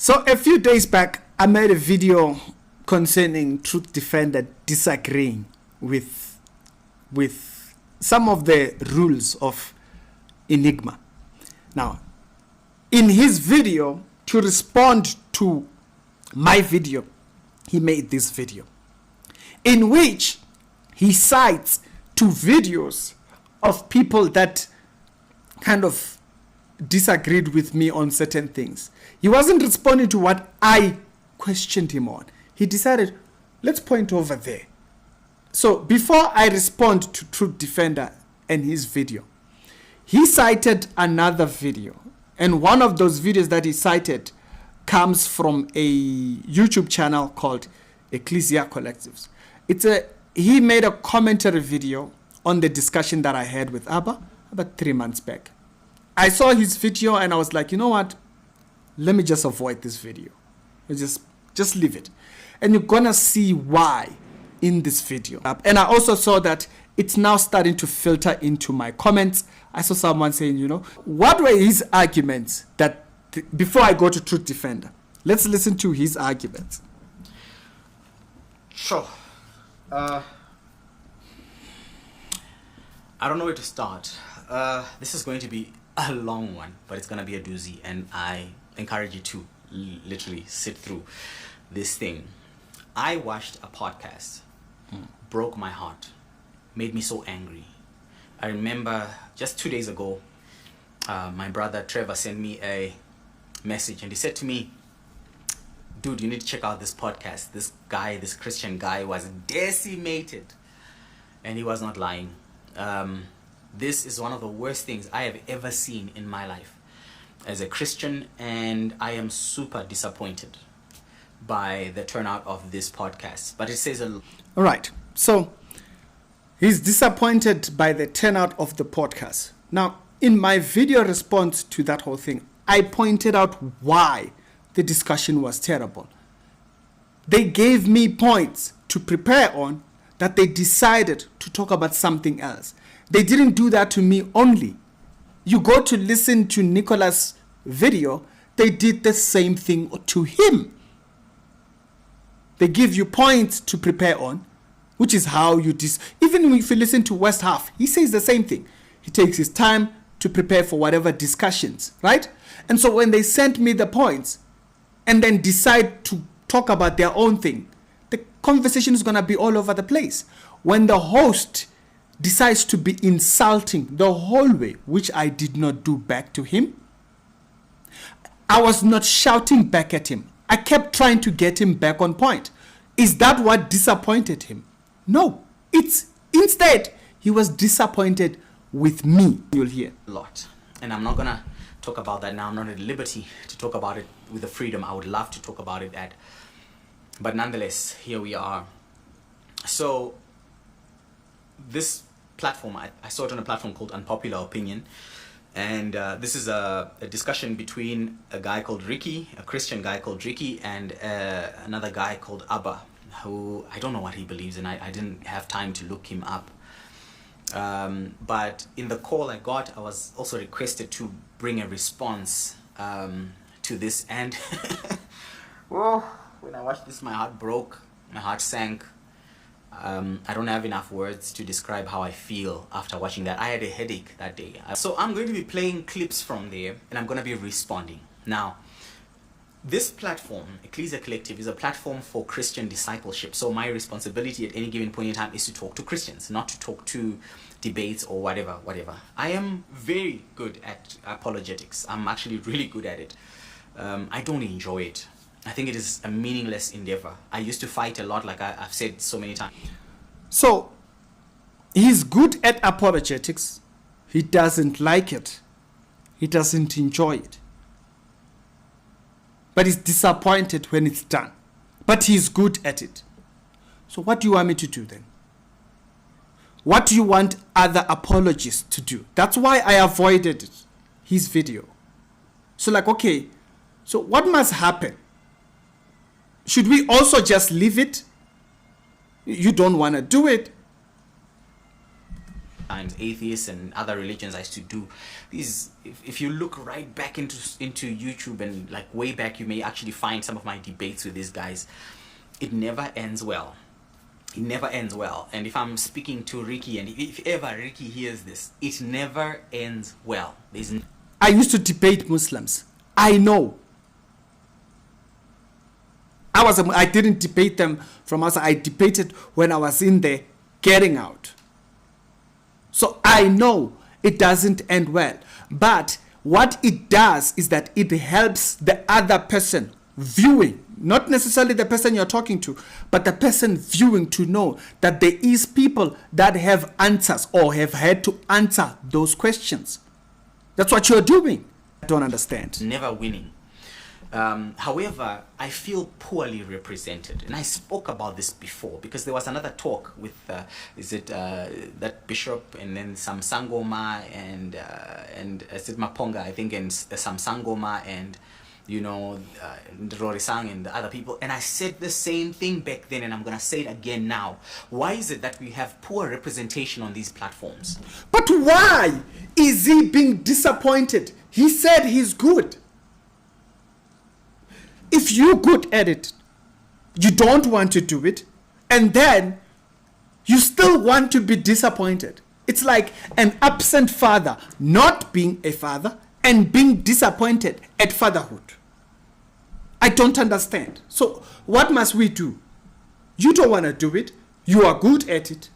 So a few days back, I made a video concerning Truth Defender disagreeing with some of the rules of Enigma. Now, in his video, to respond to my video, he made this video in which he cites two videos of people that kind of disagreed with me on certain things. He wasn't responding to what I questioned him on. He decided, let's point over there. So before I respond to Truth Defender and his video, he cited another video. And one of those videos that he cited comes from a YouTube channel called Ekklesia Collectives. He made a commentary video on the discussion that I had with Abba about 3 months back. I saw his video and I was like, you know what? Let me just avoid this video. Just leave it. And you're gonna see why in this video. And I also saw that it's now starting to filter into my comments. I saw someone saying, what were his arguments that before I go to Truth Defender? Let's listen to his arguments. Sure. I don't know where to start. This is going to be a long one, but it's going to be a doozy, and I encourage you to literally sit through this thing. I watched a podcast, broke my heart, made me so angry. I remember just 2 days ago, my brother Trevor sent me a message and he said to me, dude, you need to check out this podcast. This guy, this Christian guy, was decimated. And he was not lying. This is one of the worst things I have ever seen in my life as a Christian, and I am super disappointed by the turnout of this podcast. But it says a lot. All right. So he's disappointed by the turnout of the podcast. Now, in my video response to that whole thing, I pointed out why the discussion was terrible. They gave me points to prepare on that they decided to talk about something else. They didn't do that to me only. You go to listen to Nicholas' video, they did the same thing to him. They give you points to prepare on, which is how you even if you listen to West Half, he says the same thing. He takes his time to prepare for whatever discussions, right? And so when they sent me the points and then decide to talk about their own thing, the conversation is going to be all over the place. When the host decides to be insulting the whole way, which I did not do back to him, I was not shouting back at him. I kept trying to get him back on point. Is that what disappointed him? No. Instead, he was disappointed with me. You'll hear a lot. And I'm not going to talk about that now. I'm not at liberty to talk about it with the freedom I would love to talk about it at. But nonetheless, here we are. So this platform, I saw it on a platform called Unpopular Opinion. And this is a discussion between a guy called Ricky, a Christian guy called Ricky, and another guy called Abba, who I don't know what he believes in. I didn't have time to look him up. But in the call I got, I was also requested to bring a response to this. And well, when I watched this, my heart broke, my heart sank. I don't have enough words to describe how I feel after watching that. I had a headache that day. So I'm going to be playing clips from there, and I'm going to be responding. Now, this platform, Ekklesia Collective, is a platform for Christian discipleship. So my responsibility at any given point in time is to talk to Christians, not to talk to debates or whatever. I am very good at apologetics. I'm actually really good at it. I don't enjoy it. I think it is a meaningless endeavor. I used to fight a lot, like I've said so many times. So, he's good at apologetics. He doesn't like it. He doesn't enjoy it. But he's disappointed when it's done. But he's good at it. So what do you want me to do then? What do you want other apologists to do? That's why I avoided his video. So okay, so what must happen? Should we also just leave it? You don't want to do it. times atheists and other religions I used to do these. If you look right back into YouTube and like way back, you may actually find some of my debates with these guys. It never ends well. It never ends well. And if I'm speaking to Ricky, and if ever Ricky hears this, it never ends well. I used to debate Muslims. I know. I didn't debate them from outside. I debated when I was in there getting out. So I know it doesn't end well. But what it does is that it helps the other person viewing, not necessarily the person you're talking to, but the person viewing, to know that there is people that have answers or have had to answer those questions. That's what you're doing. I don't understand. Never winning. However, I feel poorly represented, and I spoke about this before because there was another talk with that bishop, and then some Sangoma and is it Maponga, I think, and some Sangoma and Rorisang and the other people, and I said the same thing back then, and I'm gonna say it again now. Why is it that we have poor representation on these platforms? But why is he being disappointed? He said he's good. If you're good at it, you don't want to do it, and then you still want to be disappointed. It's like an absent father not being a father and being disappointed at fatherhood. I don't understand. So what must we do? You don't want to do it. You are good at it.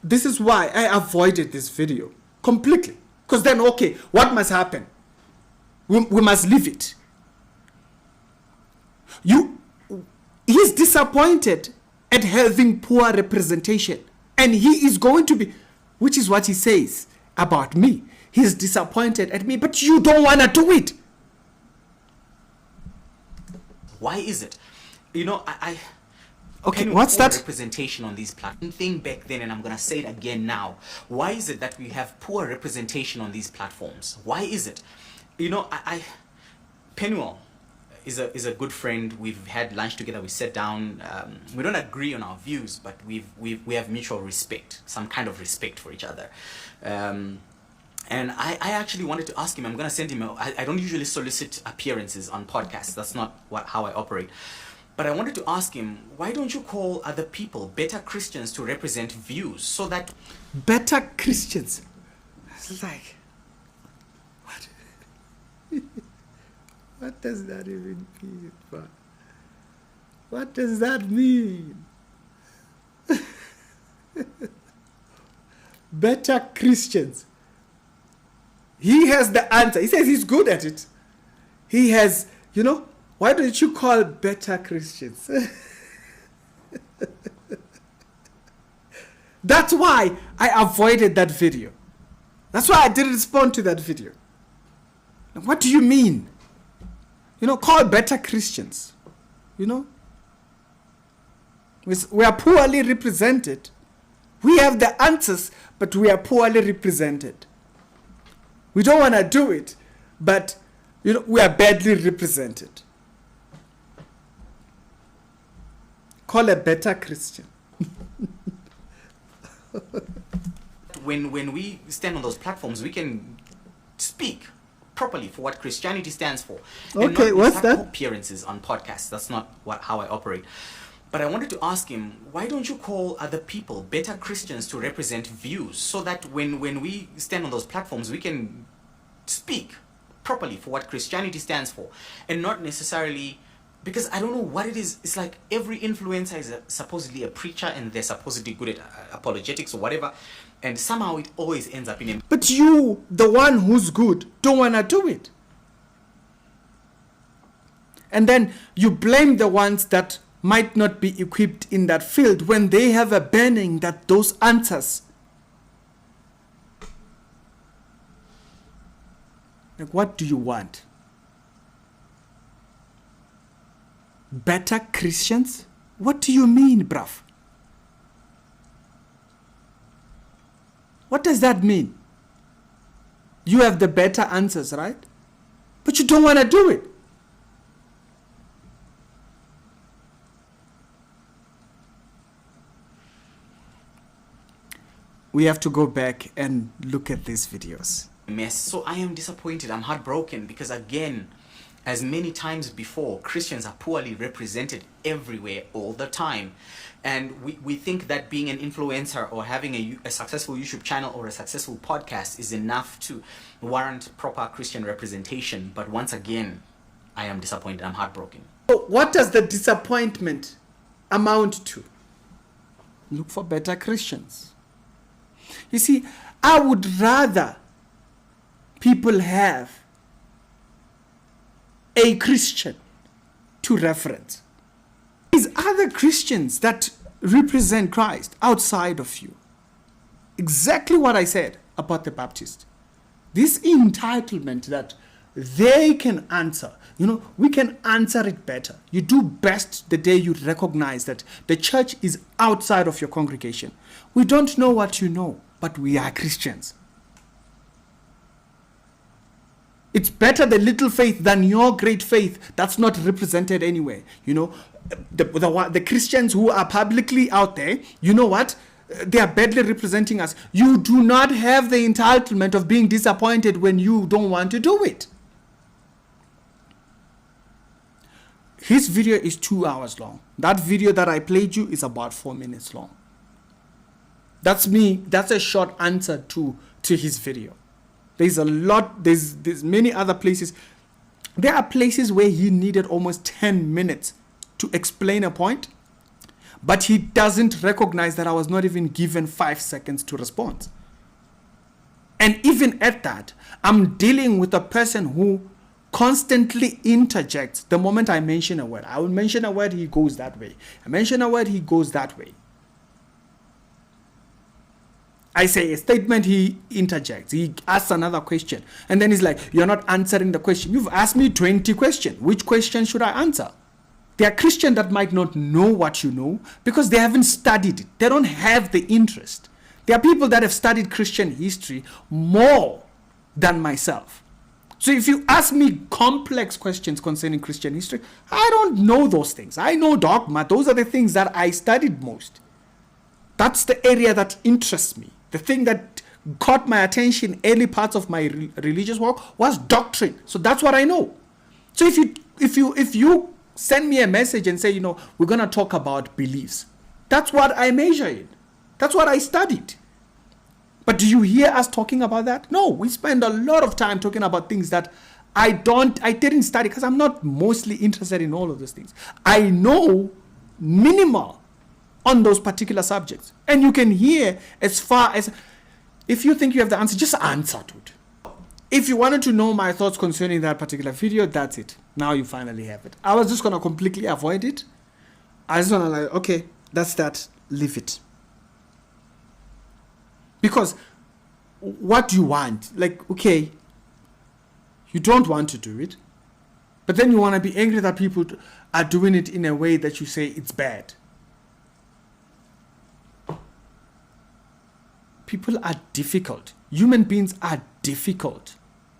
This is why I avoided this video completely. Because then, okay, what must happen? We must leave it. He's disappointed at having poor representation. And he is going to be, which is what he says about me. He's disappointed at me, but you don't want to do it. Why is it? Okay, what's that? Representation on these platforms. Thing back then, and I'm gonna say it again now. Why is it that we have poor representation on these platforms? Why is it? Penuel is a good friend. We've had lunch together. We sat down. We don't agree on our views, but we have mutual respect, some kind of respect for each other. And I actually wanted to ask him. I'm gonna send him. I don't usually solicit appearances on podcasts. That's not how I operate. But I wanted to ask him, why don't you call other people, better Christians, to represent views so that... Better Christians? It's like, what? What does that even mean? What does that mean? Better Christians. He has the answer. He says he's good at it. He has, why don't you call better Christians? That's why I avoided that video. That's why I didn't respond to that video. What do you mean? Call better Christians. We are poorly represented. We have the answers, but we are poorly represented. We don't want to do it, but we are badly represented. Call a better Christian. When we stand on those platforms, we can speak properly for what Christianity stands for. Okay, what's that? Appearances on podcasts. That's not how I operate. But I wanted to ask him, why don't you call other people, better Christians, to represent views so that when we stand on those platforms, we can speak properly for what Christianity stands for, and not necessarily... Because I don't know what it is. It's like every influencer is supposedly a preacher, and they're supposedly good at apologetics or whatever. And somehow it always ends up in... But you, the one who's good, don't want to do it. And then you blame the ones that might not be equipped in that field when they have a burning that those answers. Like, what do you want? Better Christians? What do you mean, bruv? What does that mean? You have the better answers, right? But you don't want to do it. we have to go back and look at these videos. Mess. So I am disappointed. I'm heartbroken because, again, as many times before, Christians are poorly represented everywhere all the time. And we think that being an influencer or having a successful YouTube channel or a successful podcast is enough to warrant proper Christian representation. But once again, I am disappointed. I'm heartbroken. So what does the disappointment amount to? Look for better Christians. You see, I would rather people have a Christian to reference. These other Christians that represent Christ outside of you. Exactly what I said about the Baptist. This entitlement that they can answer. We can answer it better. You do best the day you recognize that the church is outside of your congregation. We don't know what you know, but we are Christians. It's better the little faith than your great faith that's not represented anywhere. The Christians who are publicly out there, you know what? They are badly representing us. You do not have the entitlement of being disappointed when you don't want to do it. His video is 2 hours long. That video that I played you is about 4 minutes long. That's me. That's a short answer to his video. There's a lot. There's many other places. There are places where he needed almost 10 minutes to explain a point, but he doesn't recognize that I was not even given 5 seconds to respond. And even at that, I'm dealing with a person who constantly interjects the moment I mention a word. I will mention a word, he goes that way. I mention a word, he goes that way. I say a statement, he interjects. He asks another question. And then he's like, you're not answering the question. You've asked me 20 questions. Which question should I answer? There are Christians that might not know what you know because they haven't studied it. They don't have the interest. There are people that have studied Christian history more than myself. So if you ask me complex questions concerning Christian history, I don't know those things. I know dogma. Those are the things that I studied most. That's the area that interests me. The thing that caught my attention early parts of my religious walk was doctrine. So that's what I know. So if you send me a message and say, we're going to talk about beliefs, that's what I measure in. That's what I studied. But do you hear us talking about that? No, we spend a lot of time talking about things that I didn't study because I'm not mostly interested in all of those things. I know minimal on those particular subjects. And you can hear as far as, if you think you have the answer, just answer to it. If you wanted to know my thoughts concerning that particular video, that's it. Now you finally have it. I was just going to completely avoid it. I just want to okay, that's that, leave it. Because what do you want? Okay, you don't want to do it, but then you want to be angry that people are doing it in a way that you say it's bad. People are difficult. Human beings are difficult.